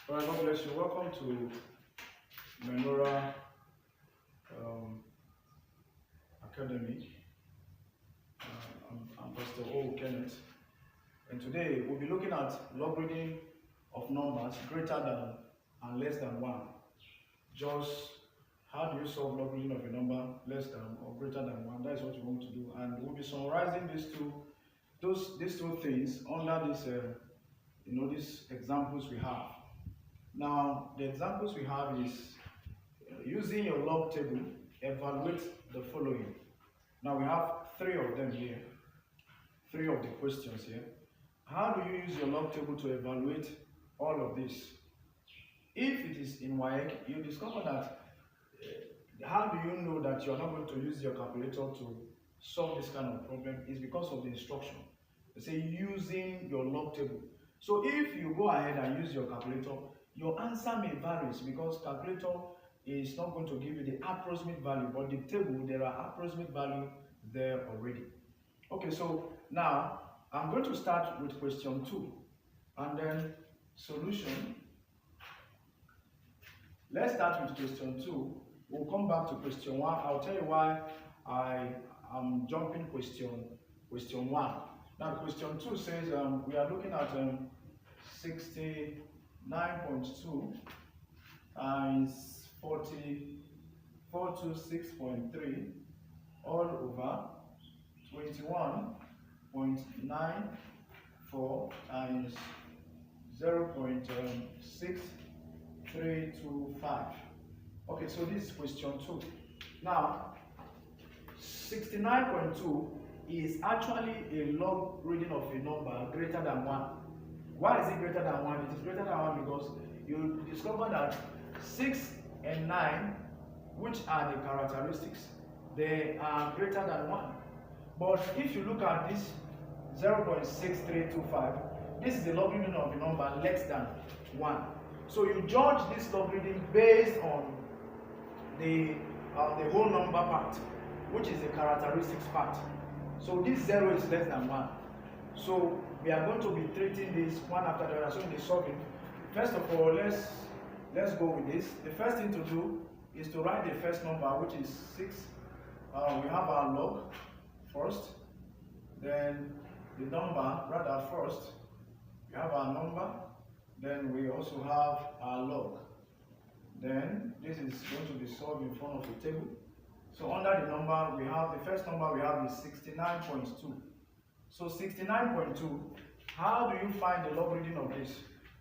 All right, God bless you. Welcome to Menora Academy. I'm Pastor O. Kenneth, and today we'll be looking at logarithm of numbers greater than and less than 1. Just how do you solve logarithm of a number less than or greater than 1? That is what we want to do, and we'll be summarizing these two things under this these examples we have. Now, the examples we have is using your log table, evaluate the following. Now, we have 3 of them here, 3 of the questions here. How do you use your log table to evaluate all of this? If it is in WAEC, you discover that how do you know that you are not going to use your calculator to solve this kind of problem? Is because of the instruction. They say using your log table. So if you go ahead and use your calculator, your answer may vary because calculator is not going to give you the approximate value, but the table, there are approximate value there already. Okay, so now I'm going to start with question 2 and then solution. Let's start with question 2. We'll come back to question 1. I'll tell you why I am jumping question 1. Now question 2 says we are looking at 69.2 times 426.3 all over 21.94 times 0.6325. Okay, so this is question 2. Now, 69.2 is actually a logarithm of a number greater than 1. Why is it greater than 1? It is greater than 1 because you discover that 6 and 9, which are the characteristics, they are greater than 1. But if you look at this 0.6325, this is the logarithm of a number less than 1. So you judge this logarithm based on the whole number part, which is the characteristics part. So this 0 is less than 1. So we are going to be treating this one after the other. So in the solving, first of all, let's go with this. The first thing to do is to write the first number, which is 6. We have our log first, then the number rather first. We have our number, then we also have our log. Then this is going to be solved in front of the table. So under the number, we have the first number we have is 69.2. So 69.2, how do you find the logarithm of this?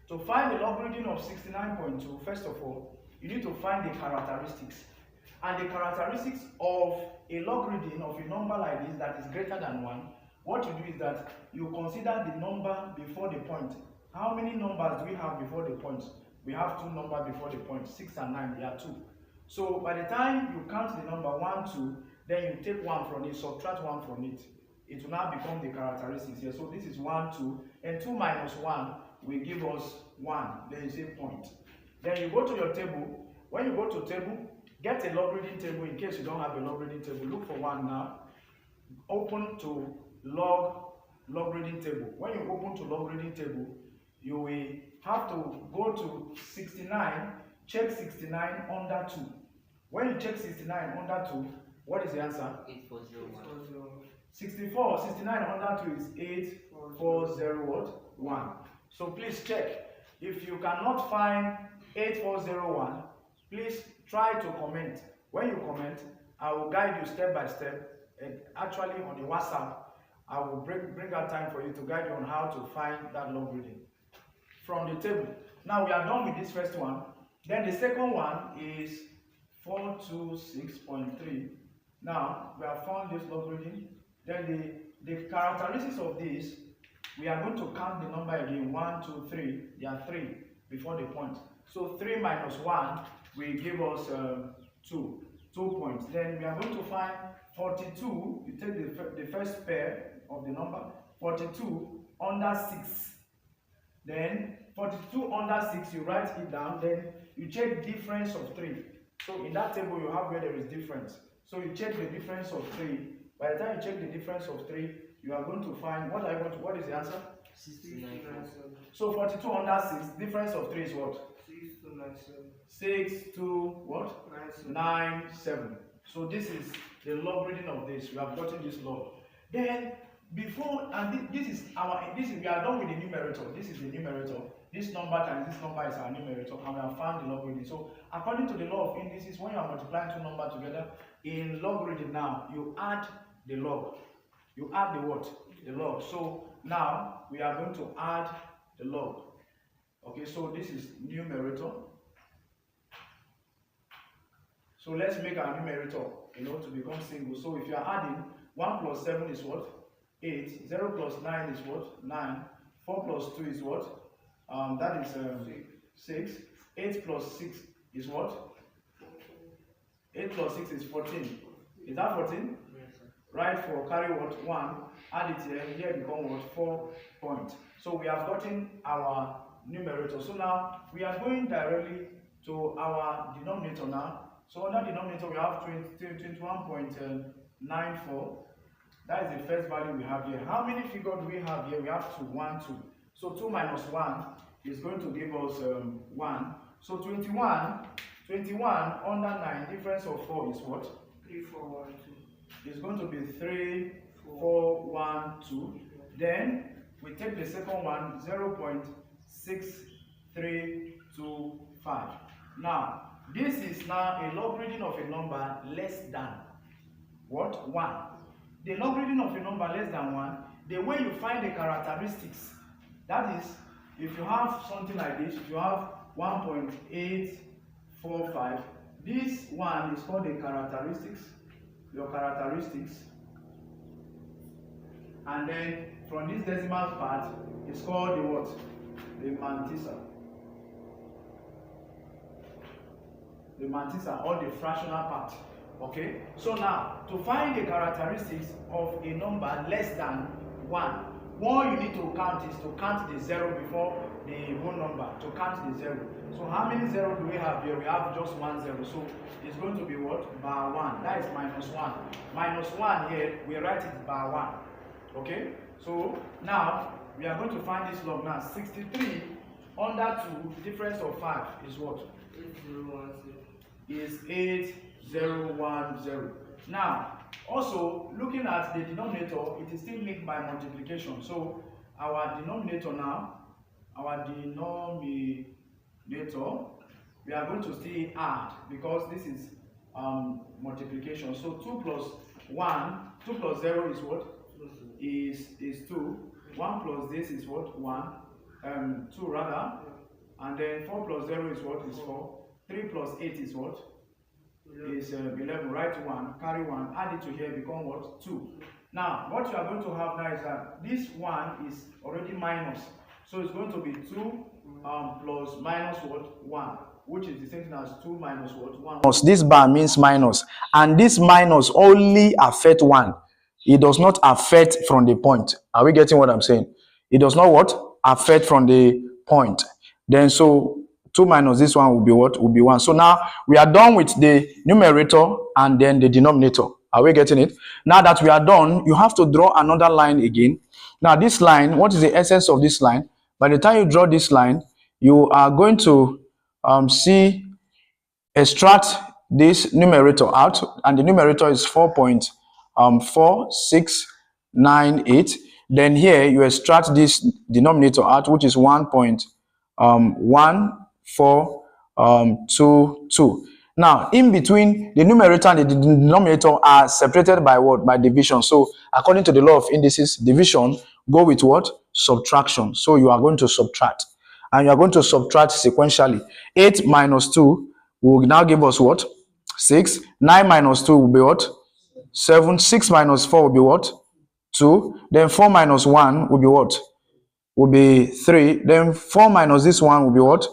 To find the logarithm of 69.2, first of all, you need to find the characteristics. And the characteristics of a logarithm of a number like this that is greater than 1, what you do is that you consider the number before the point. How many numbers do we have before the point? We have 2 numbers before the point, 6 and 9, they are 2. So by the time you count the number 1, 2, then you take 1 from it, subtract 1 from it. It will now become the characteristics here. So this is 1, 2, and 2 minus 1 will give us 1. Then you say point. Then you go to your table. When you go to table, get a logarithm table in case you don't have a logarithm table. Look for one now. Open to logarithm table. When you open to logarithm table, you will have to go to 69, check 69 under 2. When you check 69 under 2, what is the answer? 8401. 69 under 2 is 8401. So please check. If you cannot find 8401, please try to comment. When you comment, I will guide you step by step. And actually on the WhatsApp, I will bring out time for you to guide you on how to find that logarithm from the table. Now we are done with this first one. Then the second one is 426.3. Now we have found this logarithm. Then the characteristics of this, we are going to count the number again. 1, 2, 3. There are 3 before the point. So 3 minus 1 will give us 2 points. Then we are going to find 42. You take the first pair of the number. 42 under 6. Then 42 under 6, you write it down. Then you check difference of 3. So in that table, you have where there is difference. So you check the difference of 3. By the time you check the difference of 3, you are going to find, what is the answer? So 42 under 6, difference of 3 is what? 6 to what? 9, 7. So this is the logarithm of this. We have gotten this log. Then before, and this is we are done with the numerator. This is the numerator. This number times this number is our numerator, and we have found the logarithm. So according to the law of indices, when you are multiplying two numbers together in logarithm, now you add the log. You add the what? The log. So now we are going to add the log. Okay, so this is numerator. So let's make our numerator, to become single. So if you are adding 1 plus 7 is what? 8. 0 plus 9 is what? 9. 4 plus 2 is what? That is 6. 8 plus 6 is what? 8 plus 6 is 14. Is that 14? Yes, sir. Right, for carry what? 1. Add it here. Here become what? 4 points. So we have gotten our numerator. So now we are going directly to our denominator now. So under denominator we have 21.94. That is the first value we have here. How many figures do we have here? We have 2, 1, 2. So 2 minus 1 is going to give us 1. So 21 under 9, difference of 4 is what? 3, 4, 1, 2. It's going to be 3, 4, 1, 2. Then we take the second one, 0.6325. Now, this is now a logarithm of a number less than what? 1. The logarithm of a number less than 1, the way you find the characteristics, that is, if you have something like this, if you have 1.845, this one is called the characteristics, your characteristics, and then from this decimal part, it's called the what? The mantissa. The mantissa, or the fractional part. Okay, so now to find the characteristics of a number less than 1, what you need to count is to count the 0 before the whole number, to count the 0. So how many 0 do we have here? We have just 1 0. So it's going to be what? Bar 1. That is minus 1. Minus 1 here, we write it bar 1. Okay, so now we are going to find this log now. 63 under 2, difference of 5 is what? 8010. Is 8010. Now, also looking at the denominator, it is still linked by multiplication. So our denominator now, we are going to still add, because this is multiplication. So 2 plus 0 is what? Is 2. 1 plus this is what? 1. 2 rather. And then 4 plus 0 is what? Is 4. 3 plus 8 is what? Is 11. Write 1, carry 1, add it to here, become what? 2. Now, what you are going to have now is that this 1 is already minus. So it's going to be 2 plus minus what? 1, which is the same thing as 2 minus what? 1. This bar means minus, and this minus only affect 1. It does not affect from the point. Are we getting what I'm saying? It does not what? Affect from the point. Then so 2 minus this one will be what? Will be 1. So now we are done with the numerator and then the denominator. Are we getting it? Now that we are done, you have to draw another line again. Now this line, what is the essence of this line? By the time you draw this line, you are going to extract this numerator out, and the numerator is 4.4698. Then here you extract this denominator out, which is 1.1422. Now, in between the numerator and the denominator are separated by what? By division. So, according to the law of indices, division go with what? Subtraction. So, you are going to subtract. And you are going to subtract sequentially. 8 minus 2 will now give us what? 6. 9 minus 2 will be what? 7. 6 minus 4 will be what? 2. Then 4 minus 1 will be what? Will be 3. Then 4 minus this one will be what?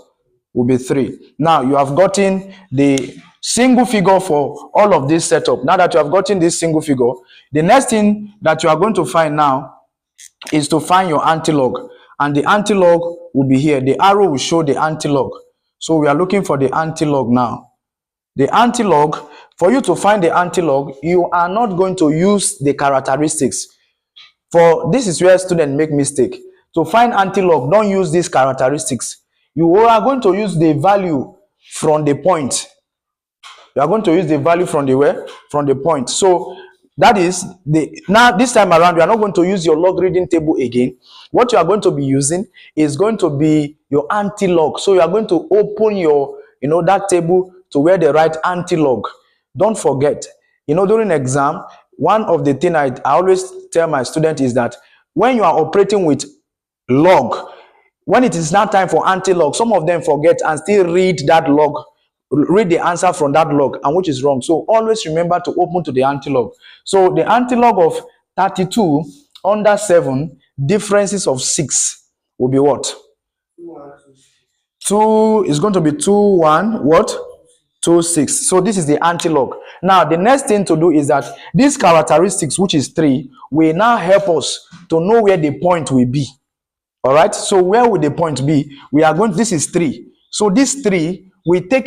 Will be 3. Now you have gotten the single figure for all of this setup. Now that you have gotten this single figure, the next thing that you are going to find now is to find your antilog. And the antilog will be here. The arrow will show the antilog. So we are looking for the antilog now. The antilog, for you to find the antilog, you are not going to use the characteristics. For this is where students make mistake. to find anti-log, don't use these characteristics. You are going to use the value from the point. You are going to use the value from the where? From the point. So that is the, now this time around, you are not going to use your logarithm table again. What you are going to be using is going to be your anti-log. So you are going to open your, that table to where they write anti-log. Don't forget, during exam, one of the things I always tell my students is that when you are operating with log, when it is now time for anti-log, some of them forget and still read that log, read the answer from that log, and which is wrong. So always remember to open to the anti-log. So the anti-log of 32 under 7 differences of 6 will be what? 2 is going to be 2 1 what? 2 6. So this is the anti-log. Now the next thing to do is that these characteristics, which is 3, will now help us to know where the point will be. All right, so where will the point be? We are going, this is 3. So this 3, we take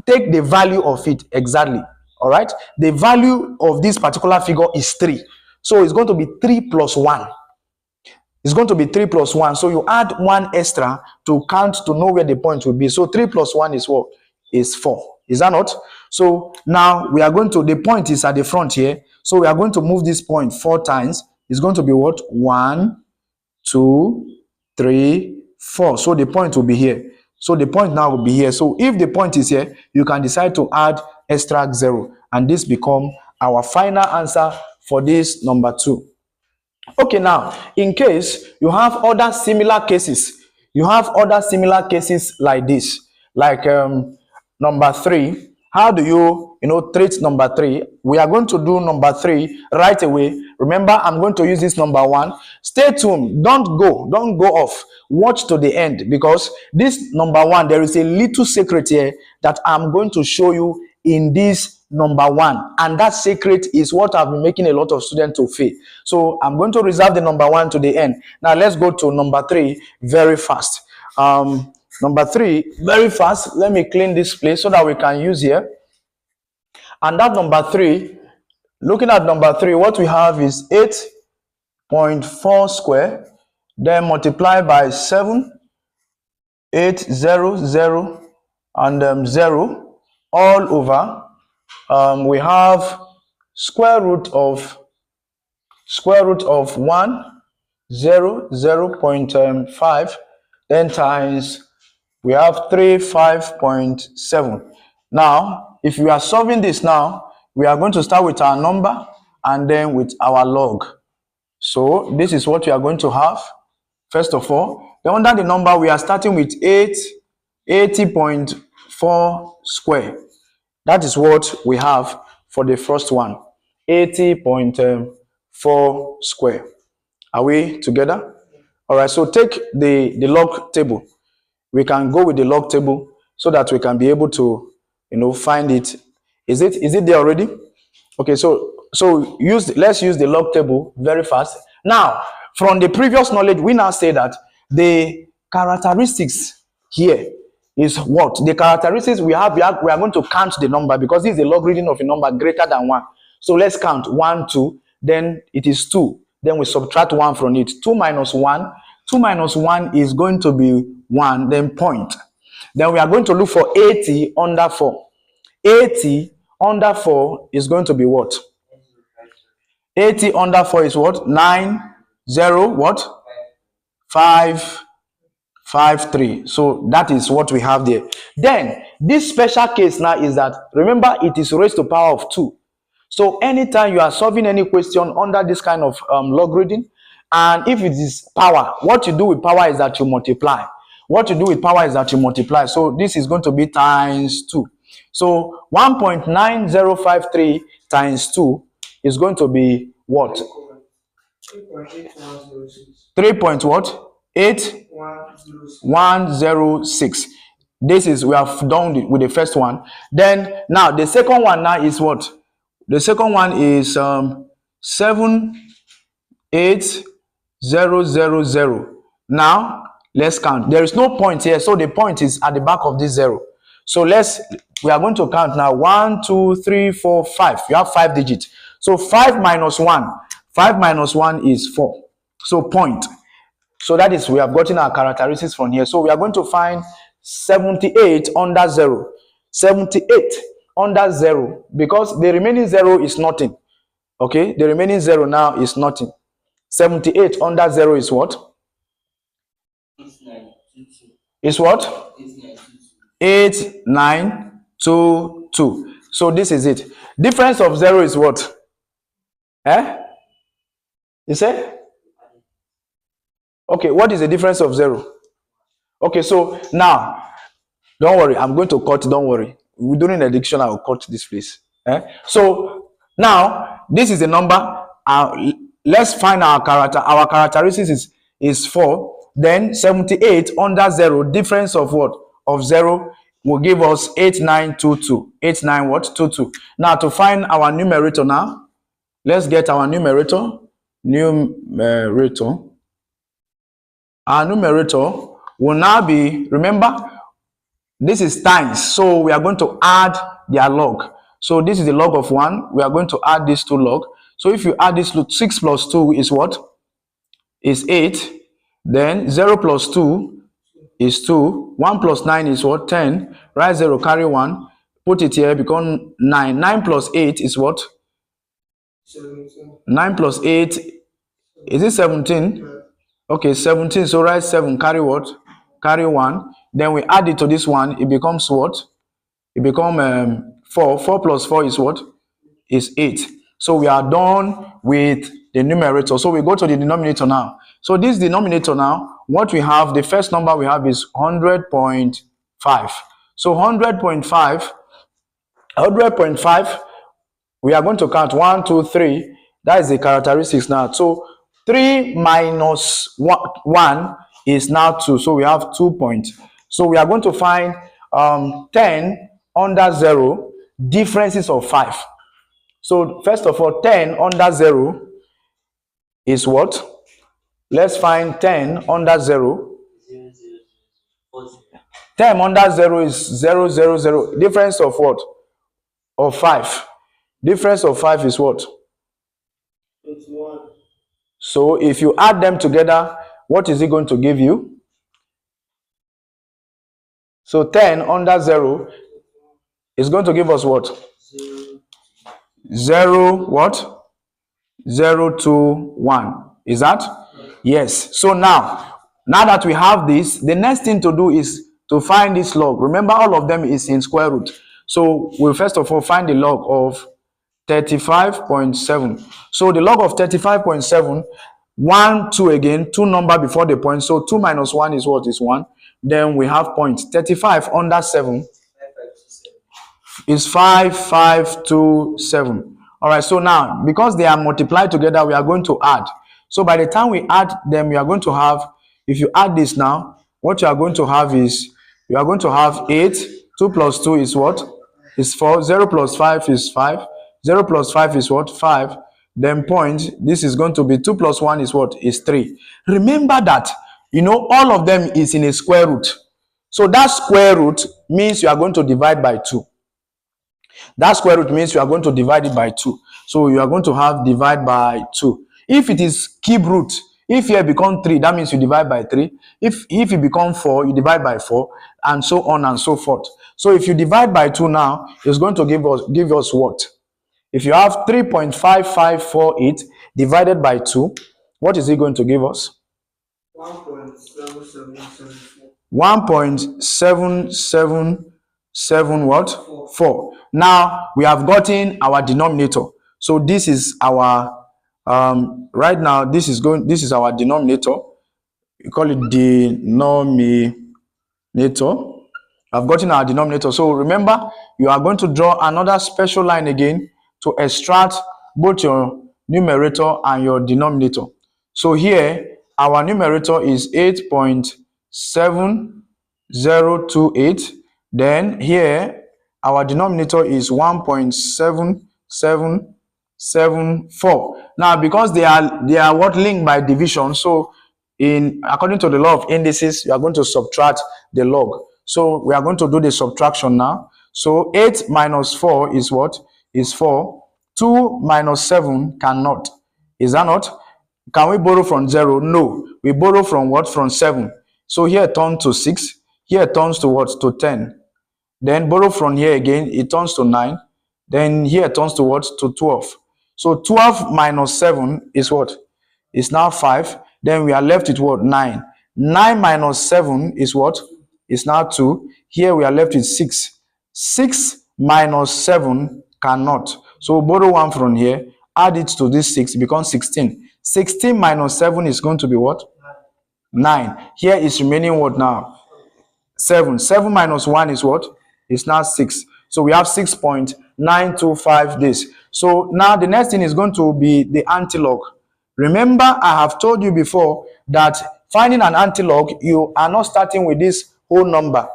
the value of it exactly. All right, the value of this particular figure is 3. So it's going to be 3 plus 1. It's going to be 3 plus 1. So you add 1 extra to count to know where the point will be. So 3 plus 1 is what? Is 4. Is that not? So now we are going to, the point is at the front here. So we are going to move this point 4 times. It's going to be what? 1, 2, 3, 4. So the point will be here. So the point now will be here. So if the point is here, you can decide to add extract 0, and this become our final answer for this number 2. Okay, now in case you have other similar cases, like this, like number 3. How do you treat number 3? We are going to do number 3 right away. Remember, I'm going to use this number 1. Stay tuned. Don't go off. Watch to the end, because this number 1, there is a little secret here that I'm going to show you in this number 1, and that secret is what I've been making a lot of students to fail. So I'm going to reserve the number 1 to the end. Now let's go to number 3 very fast. Number 3 very fast. Let me clean this place so that we can use here. And that number 3, looking at number 3, what we have is 8.4 square, then multiply by 7, 8, 0, 0, and 0, all over. We have square root of 1, 0, 0.5, then times, we have 3, 5.7. Now, if we are solving this now, we are going to start with our number and then with our log. So this is what we are going to have, first of all. Then under the number, we are starting with 80.4 square. That is what we have for the first one, 80.4 square. Are we together? All right, so take the log table. We can go with the log table so that we can be able to, find it. Is it there already? Okay, so let's use the log table very fast. Now, from the previous knowledge, we now say that the characteristics here is what? The characteristics we are going to count the number, because this is a logarithm of a number greater than 1. So let's count 1, 2, then it is 2. Then we subtract 1 from it. 2 minus 1. 2 minus 1 is going to be 1, then point. Then we are going to look for 80 under 4. 80 under 4 is going to be what? 80 under 4 is what? 9, 0, what? 5, 5, 3. So that is what we have there. Then this special case now is that, remember, it is raised to power of 2. So anytime you are solving any question under this kind of logarithm, and if it is power, what you do with power is that you multiply. So this is going to be times 2. So 1.9053 times 2 is going to be what? 3.8106. This is, we have done with the first one. Then now the second one now is what? The second one is 78000. Now let's count. There is no point here, so the point is at the back of this 0. So we are going to count now. 1, 2, 3, 4, 5. You have 5 digits. So 5 minus 1 is 4. So point. So that is, we have gotten our characteristics from here. So we are going to find 78 under 0. 78 under 0, because the remaining 0 is nothing. Okay, the remaining 0 now is nothing. 78 under 0 is what? It's 922. Is what? It's 922. 8922. So this is it. Difference of 0 is what? Eh? You say? Okay, what is the difference of 0? Okay, so now, don't worry, I'm going to cut, don't worry. During the addiction, I will cut this place. So now, this is the number. Let's find our character. Our characteristics is 4. Then 78 under 0, difference of what? Of 0 will give us 8922. 89 what? 22. Now, to find our numerator now, let's get our numerator. Our numerator will now be, remember, this is times, so we are going to add their log. So this is the log of 1. We are going to add these two log. So if you add this, 6 plus 2 is what? Is 8. Then 0 plus 2 is 2. 1 plus 9 is what? 10. Write 0, carry 1. Put it here, become 9. 9 plus 8 is what? 17. 9 plus 8, is it 17? Okay, 17. So write 7, carry what? Carry 1. Then we add it to this one. It becomes what? It becomes 4. 4 plus 4 is what? Is 8. So we are done with the numerator. So we go to the denominator now. So this denominator now, what we have, the first number we have is 100.5. So 100.5, we are going to count 1, 2, 3. That is the characteristics now. So 3 minus 1 is now 2. So we have 2 points. So we are going to find 10 under 0, differences of 5. So first of all, 10 under 0 is what? Let's find 10 under 0. 10 under 0 is 0, 0, 0. Difference of what? Of 5. Difference of 5 is what? It's 1. So if you add them together, what is it going to give you? So 10 under 0 is going to give us what? 0 what? 0, 2, 1. Is that? Yes. So now that we have this, the next thing to do is to find this log. Remember, all of them is in square root. So we'll first of all find the log of 35.7. So the log of 35.7, 1, 2 again, 2 number before the point. So 2 minus 1 is what? Is 1. Then we have point. 35 under 7 is 5, 5, 2, 7. All right, so now, because they are multiplied together, we are going to add. So by the time we add them, we are going to have, if you add this now, what you are going to have is, you are going to have 8. 2 plus 2 is what? Is 4. 0 plus 5 is 5. 0 plus 5 is what? 5. Then point, this is going to be 2 plus 1 is what? Is 3. Remember that, all of them is in a square root. So that square root means you are going to divide by 2. That square root means you are going to divide it by 2. So you are going to have divide by 2. If it is cube root, if here become 3, that means you divide by 3. If it become 4, you divide by 4, and so on and so forth. So if you divide by 2 now, it's going to give us what? If you have 3.5548 divided by 2, what is it going to give us? 1.7774. 1.777 what? 4. Now we have gotten our denominator. So this is our right now this is our denominator. We call it denominator. I've gotten our denominator. So remember, you are going to draw another special line again to extract both your numerator and your denominator. So here our numerator is 8.7028. Then here our denominator is 1.7774. Now because they are what? Linked by division. So according to the law of indices, you are going to subtract the log. So we are going to do the subtraction now. So 8 minus 4 is what? Is 4. 2 minus 7 cannot. Is that not? Can we borrow from 0? No. We borrow from what? From 7. So here it turns to 6. Here it turns to what? To 10. Then borrow from here again, it turns to 9. Then here it turns to what? To 12. So 12 minus 7 is what? Is now 5. Then we are left with what? 9. 9 minus 7 is what? Is now 2. Here we are left with 6. 6 minus 7 cannot. So borrow 1 from here, add it to this 6, it becomes 16. 16 minus 7 is going to be what? 9. Here is remaining what now? 7. 7 minus 1 is what? It's now 6. So we have 6.925 this. So now the next thing is going to be the antilog. Remember, I have told you before that finding an antilog, you are not starting with this whole number.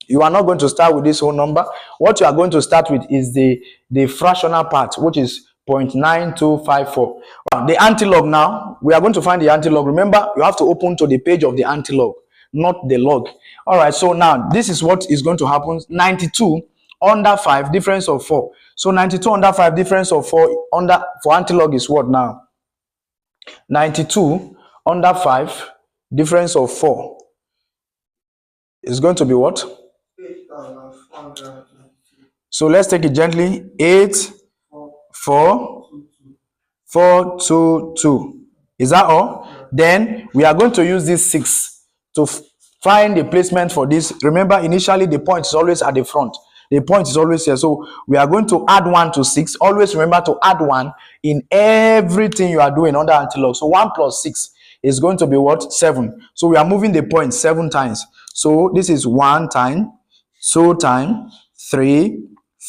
You are not going to start with this whole number. What you are going to start with is the fractional part, which is 0.9254. The antilog now, we are going to find the antilog. Remember, you have to open to the page of the antilog, not the log. All right, so now this is what is going to happen. 92 under 5, difference of 4. So 92 under 5, difference of 4 under for antilog is what now? 92 under 5, difference of 4 is going to be what? 8,400. So let's take it gently. 8, 4, 4, 2, 2. Is that all? Then we are going to use this 6 to find the placement for this. Remember, initially the point is always at the front. The point is always here. So we are going to add 1 to 6. Always remember to add 1 in everything you are doing under antilog. So 1 plus 6 is going to be what? 7. So we are moving the point 7 times. So this is 1 time, 2 time, 3,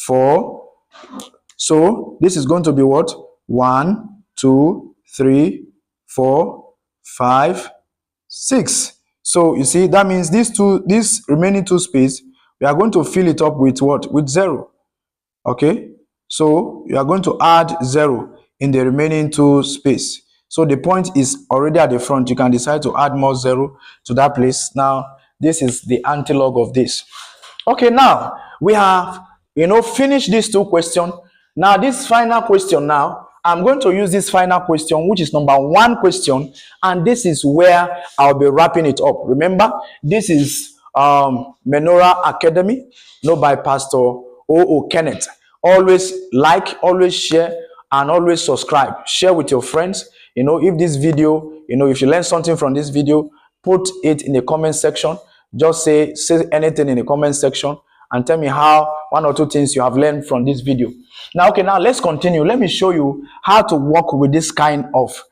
4. So this is going to be what? 1, 2, 3, 4, 5, 6. So you see, that means this remaining 2 space, we are going to fill it up with what? With 0. Okay. So you are going to add 0 in the remaining 2 space. So the point is already at the front. You can decide to add more 0 to that place. Now, this is the antilog of this. Okay, now we have, finished these 2 questions. Now, this final question now, I'm going to use this final question, which is number 1 question, and this is where I'll be wrapping it up. Remember, this is Menorah Academy, by Pastor O.O. Kenneth. Always like, always share, and always subscribe. Share with your friends. If this video, if you learn something from this video, put it in the comment section. Just say anything in the comment section and tell me how 1 or 2 things you have learned from this video. Now, okay, now let's continue. Let me show you how to work with this kind of,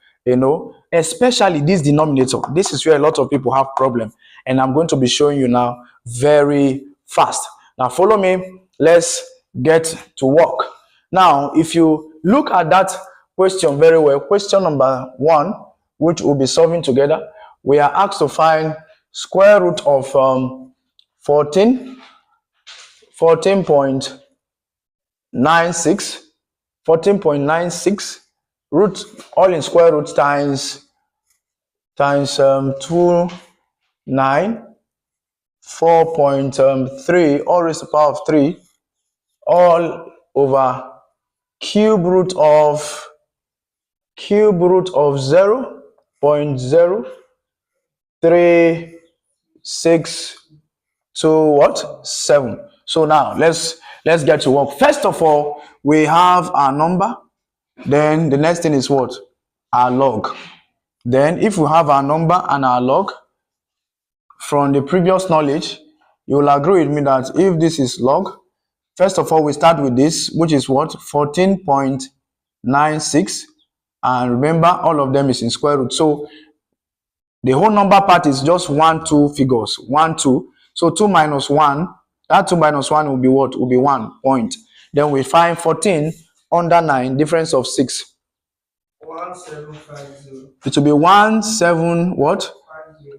especially this denominator. This is where a lot of people have problem, and I'm going to be showing you now very fast. Now, follow me. Let's get to work. Now, if you look at that question very well, question number 1, which we'll be solving together, we are asked to find square root of 14.96 root all in square root times 2, 9, 4.3 all raised to the power of 3 all over cube root of 0.03627. So now let's get to work. First of all, we have our number. Then the next thing is what? Our log. Then if we have our number and our log, from the previous knowledge, you will agree with me that if this is log, first of all, we start with this, which is what? 14.96. And remember, all of them is in square root. So the whole number part is just 1, 2 figures. 1, 2. So 2 minus 1, that 2 minus 1 will be what? Will be 1 point. Then we find 14 under 9, difference of 6. 1750. It will be 17 what?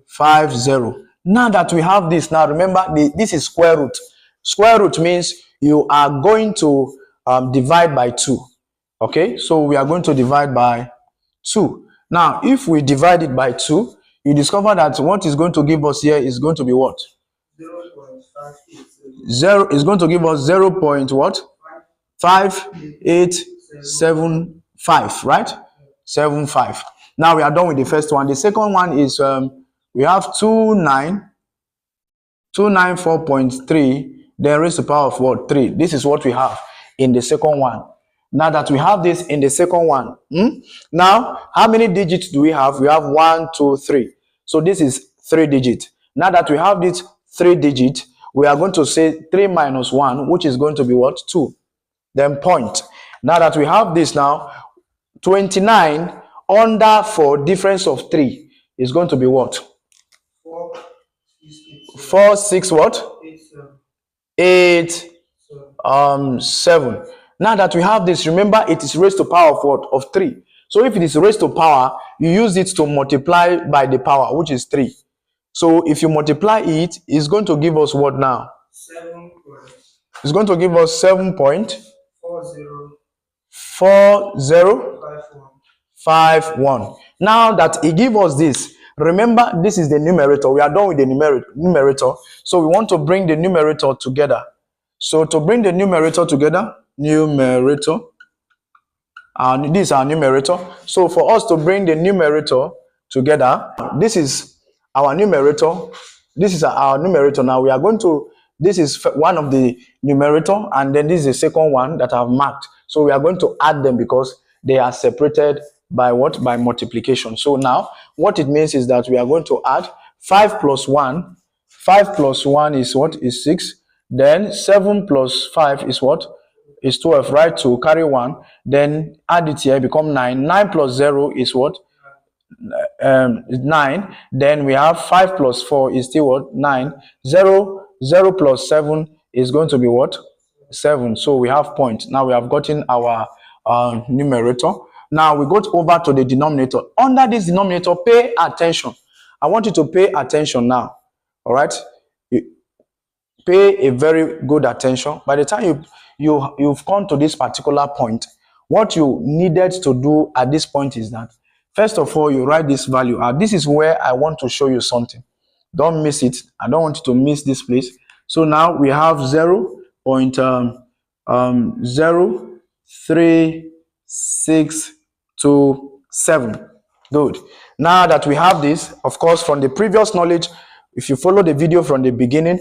50. Now that we have this, now remember, this is square root. Square root means you are going to divide by 2. Okay, so we are going to divide by 2. Now, if we divide it by 2, you discover that what is going to give us here is going to be what? 0.587. Is going to give us 0. What? 5875, right? 75. Now we are done with the first one. The second one is we have 294.3, then raised to the power of what? 3. This is what we have in the second one. Now that we have this in the second one, now how many digits do we have? We have 1, 2, 3. So this is 3 digits. Now that we have this 3 digits, we are going to say 3 minus 1, which is going to be what? 2. Then point. Now that we have this now, 29 under 4, difference of 3 is going to be what? 4, 6 what? 8, 7. Now that we have this, remember it is raised to power of what? Of 3. So if it is raised to power, you use it to multiply by the power, which is 3. So if you multiply it, it's going to give us what now? 7. It's going to give us 7.4051. Now that it gives us this, remember this is the numerator. We are done with the numerator. So we want to bring the numerator together. So to bring the numerator together, this is our numerator. So for us to bring the numerator together, this is our numerator. This is our numerator. Now we are going to, this is one of the numerator, and then this is the second one that I've marked. So we are going to add them because they are separated by what? By multiplication. So now what it means is that we are going to add 5 plus 1. 5 plus 1 is what? Is 6. Then 7 plus 5 is what? Is 12, right? To carry 1. Then add it here, become 9. 9 plus 0 is what? 9. Then we have 5 plus 4 is still what? 9. 0 plus 7 is going to be what? 7. So we have point. Now we have gotten our numerator. Now we go over to the denominator. Under this denominator, pay attention. I want you to pay attention now. All right? Pay a very good attention. By the time you've come to this particular point, what you needed to do at this point is that, first of all, you write this value out. This is where I want to show you something. Don't miss it. I don't want you to miss this place. So now we have 0.0367. Good. Now that we have this, of course, from the previous knowledge, if you follow the video from the beginning,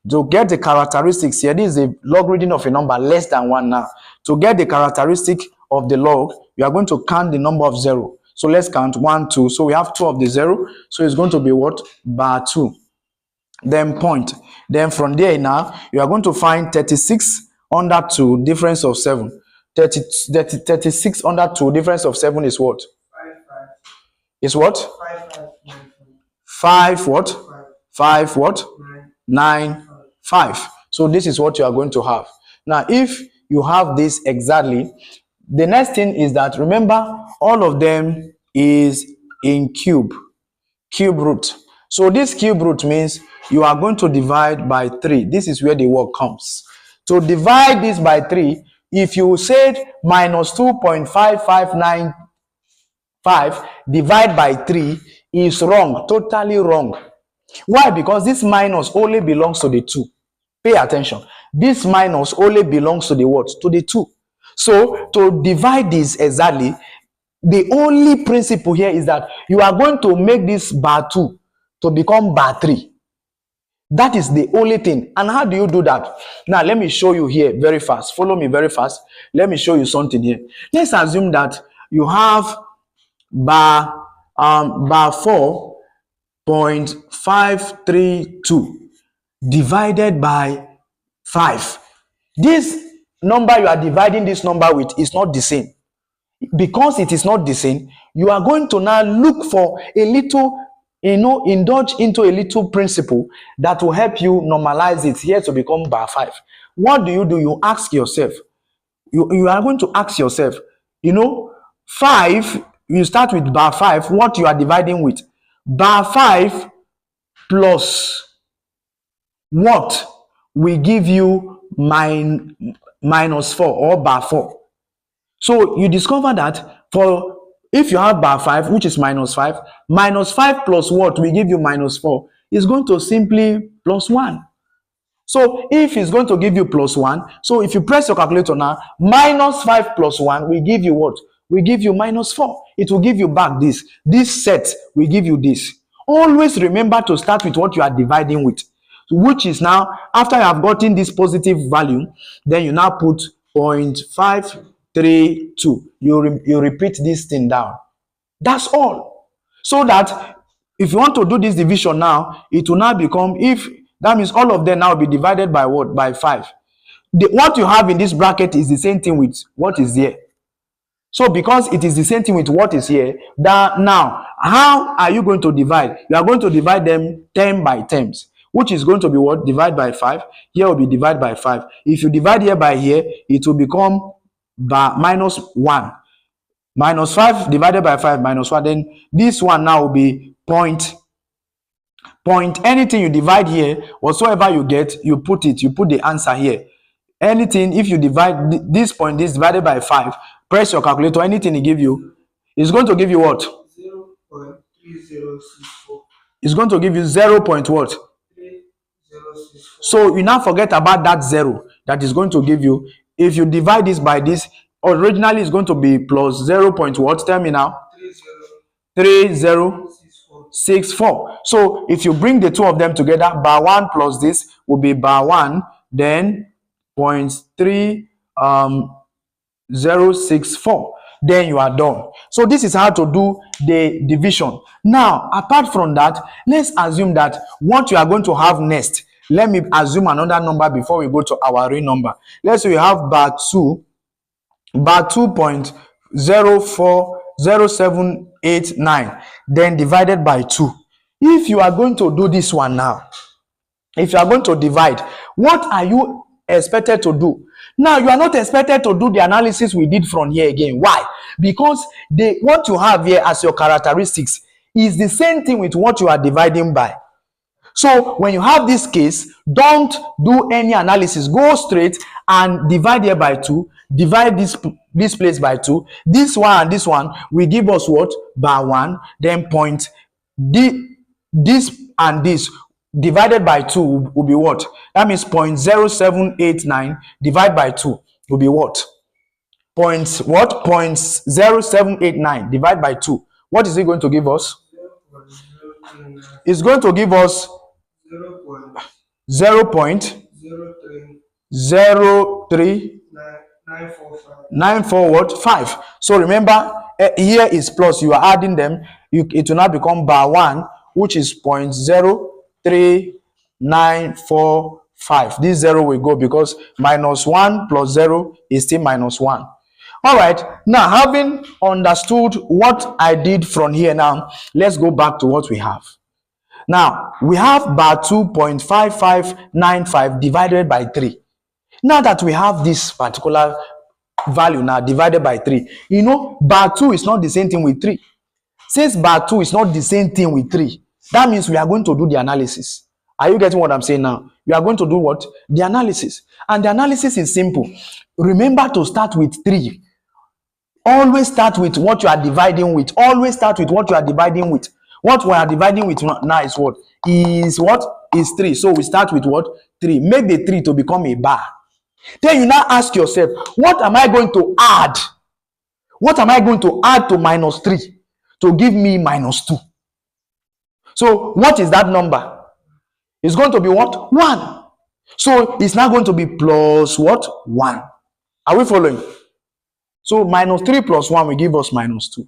to get the characteristics here, this is a logarithm of a number less than 1 now. To get the characteristic of the log, we are going to count the number of 0. So let's count 1, 2. So we have 2 of the 0. So it's going to be what? Bar 2. Then point. Then from there now, you are going to find 36 under 2, difference of 7. 36 under 2, difference of 7 is what? 5. Is what? 5 what? 5 what? 9. 5. So this is what you are going to have. Now, if you have this exactly, the next thing is that, remember, all of them is in cube root. So this cube root means you are going to divide by 3. This is where the word comes. To divide this by 3, if you said minus 2.5595 divide by 3 is wrong, totally wrong. Why? Because this minus only belongs to the 2. Pay attention. This minus only belongs to the what? To the 2. So to divide this exactly, the only principle here is that you are going to make this bar 2 to become bar 3. That is the only thing. And how do you do that? Now let me show you here very fast. Follow me very fast. Let me show you something here. Let's assume that you have bar 4.532 divided by 5. This number you are dividing this number with is not the same. Because it is not the same, you are going to now look for a little, indulge into a little principle that will help you normalize it here to become bar 5. What do? You ask yourself, you are going to ask yourself, 5, you start with bar 5, what you are dividing with? Bar 5 plus what will give you minus 4 or bar 4. So you discover that if you have bar 5, which is minus 5 plus what will give you minus 4 is going to simply plus 1. So if it's going to give you plus 1, so if you press your calculator now, minus 5 plus 1 will give you what? will give you minus 4. It will give you back this. This set will give you this. Always remember to start with what you are dividing with, which is now, after you have gotten this positive value, then you now put 0.532. You repeat this thing down. That's all. So that if you want to do this division now, it will now become, if that means all of them now will be divided by what? By 5. What you have in this bracket is the same thing with what is here. So because it is the same thing with what is here, that now, how are you going to divide? You are going to divide them term by terms, which is going to be what? Divide by 5. Here will be divided by 5. If you divide here by here, it will become by minus 1. Minus 5 divided by 5 minus 1. Then this one now will be point. Anything you divide here, whatsoever you get, you put the answer here. Anything, if you divide this point, this divided by 5, press your calculator, anything it give you, it's going to give you what? 0.3064. It's going to give you 0. What? 3064. So you now forget about that 0 that is going to give you. If you divide this by this, originally it's going to be plus 0. What? Tell me now. 3064. So if you bring the two of them together, bar 1 plus this will be bar 1, then 0.3064. Then you are done. So this is how to do the division. Now, apart from that, let's assume that what you are going to have next. Let me assume another number before we go to our real number. Let's say we have bar 2.040789, then divided by 2. If you are going to do this one now, if you are going to divide, what are you expected to do? Now, you are not expected to do the analysis we did from here again. Why? Because what you have here as your characteristics is the same thing with what you are dividing by. So when you have this case, don't do any analysis. Go straight and divide here by 2. Divide this place by 2. This one and this one will give us what? By 1. Then point this and this divided by 2 will be what? That means 0.0789 divided by 2 will be what? 0.0789 divided by 2. What is it going to give us? It's going to give us 0.03945. So remember, here is plus. You are adding them. It will now become bar 1, which is 0.03945. This 0 will go because minus 1 plus 0 is still minus 1. All right. Now, having understood what I did from here now, let's go back to what we have. Now, we have bar 2.5595 divided by 3. Now that we have this particular value now divided by 3, you know, bar 2 is not the same thing with 3. Since bar 2 is not the same thing with 3, that means we are going to do the analysis. Are you getting what I'm saying now? We are going to do what? The analysis. And the analysis is simple. Remember to start with 3. Always start with what you are dividing with. Always start with what you are dividing with. What we are dividing with now is what? Is 3. So we start with what? 3. Make the 3 to become a bar. Then you now ask yourself, what am I going to add? What am I going to add to minus 3 to give me minus 2? So what is that number? It's going to be what? 1. So it's now going to be plus what? 1. Are we following? So minus 3 plus 1 will give us minus 2.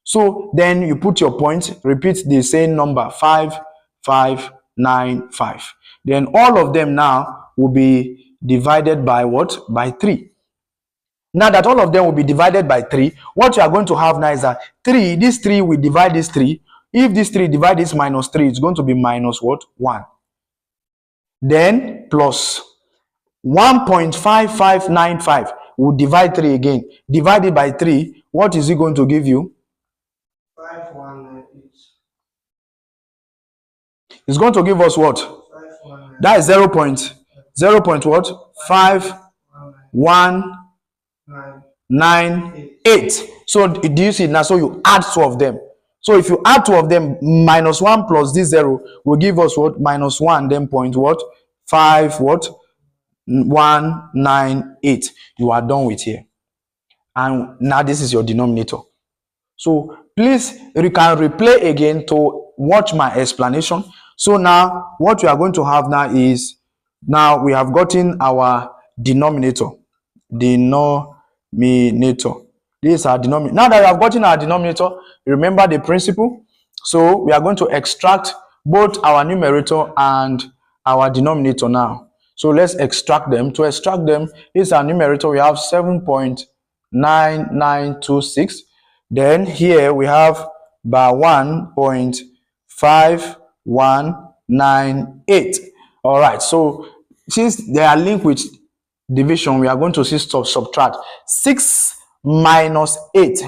So then you put your point, repeat the same number, 5, 5, 9, 5. Then all of them now will be divided by what? By 3. Now that all of them will be divided by 3, what you are going to have now is that 3, this 3 will divide this 3. If this 3 divide this minus 3, it's going to be minus what? 1. Then plus 1.5595 will divide 3 again. Divided by 3, what is it going to give you? 5198. It's going to give us what? 5198. That is 0. 0 point what? 5198. So do you see now? So you add 2 of them. So if you add 2 of them, minus 1 plus this 0 will give us what? Minus 1, then point what? 5 what? 198. You are done with here. and now this is your denominator. So please, you can replay again to watch my explanation. So now what we are going to have now is, now we have gotten our denominator. This is our denominator. Now that we have gotten our denominator, remember the principle. So we are going to extract both our numerator and our denominator now. So let's extract them. To extract them, this is our numerator. We have 7.9926. Then here we have by 1.5198. All right. So since they are linked with division, we are going to see subtract. 6 minus 8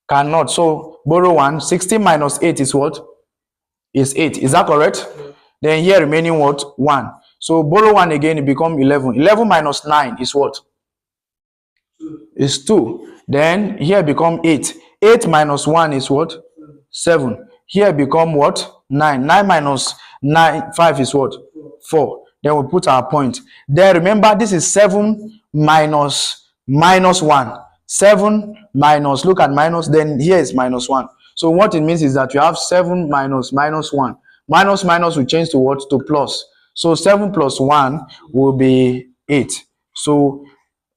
cannot. So borrow 1. 16 minus 8 is what? Is 8. Is that correct? Yeah. Then here remaining what? 1. So borrow 1 again, it becomes 11. 11 minus 9 is what? 2. Is 2. Then here become 8. 8 minus 1 is what? 7. Here become what? 9. 9 minus 5 is what? 4. Then we put our point. Then remember, this is 7 minus 1. 7 minus, look at minus, then here is minus 1. So what it means is that you have 7 minus 1. Minus will change to what? To plus. So 7 plus 1 will be 8. So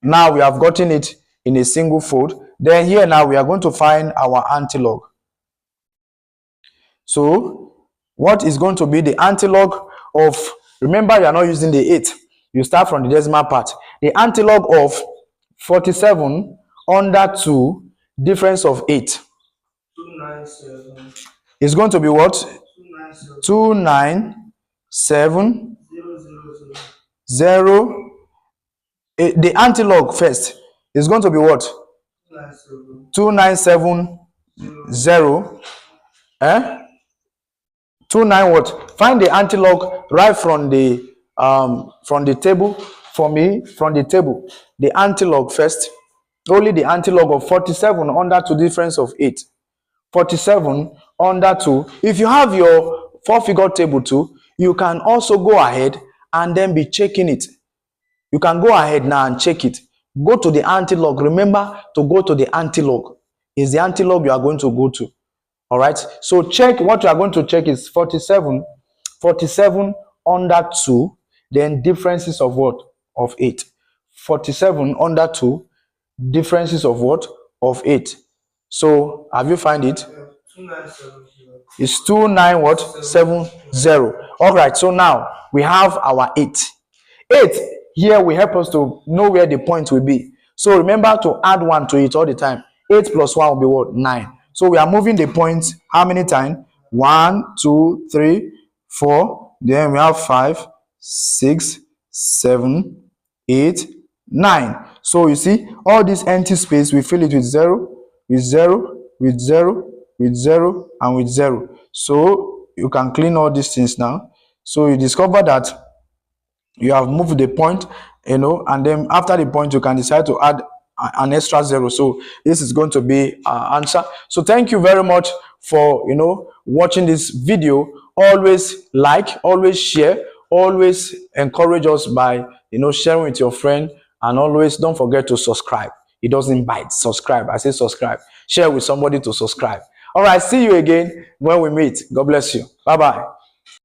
now we have gotten it in a single fold. Then here now we are going to find our antilog. So what is going to be the antilog of, remember you are not using the 8. You start from the decimal part. The antilog of 47 under 2 difference of 8. 297. Is going to be what? 297 0. The antilog first is going to be what? 297 0. 29 what? Find the antilog right from the table for me. From the table, the antilog first. Only the antilog of 47 under 2 difference of 8. 47 under 2. If you have your 4-figure table too, you can also go ahead and then be checking it. You can go ahead now and check it. Go to the antilog. Remember to go to the antilog. Is the antilog you are going to go to. All right. So check what you are going to check is 47 under 2. Then differences of what? Of 8. 47 under 2. Differences of what? Of 8. So have you find it? 2970. It's 2970. All right. So now we have our 8. 8 here will help us to know where the point will be. So remember to add 1 to it all the time. 8 plus 1 will be what? 9. So we are moving the points how many times? 1, 2, 3, 4. Then we have 5, 6, 7, 8, 9. So you see, all this empty space, we fill it with 0, with 0, with 0, with 0, and with 0. So you can clean all these things now. So you discover that you have moved the point, and then after the point, you can decide to add an extra 0. So this is going to be our answer. So thank you very much for watching this video. Always like, always share, always encourage us by sharing with your friend, and always don't forget to subscribe. It doesn't bite. Subscribe. I say subscribe. Share with somebody to subscribe. All right. See you again when we meet. God bless you. Bye bye.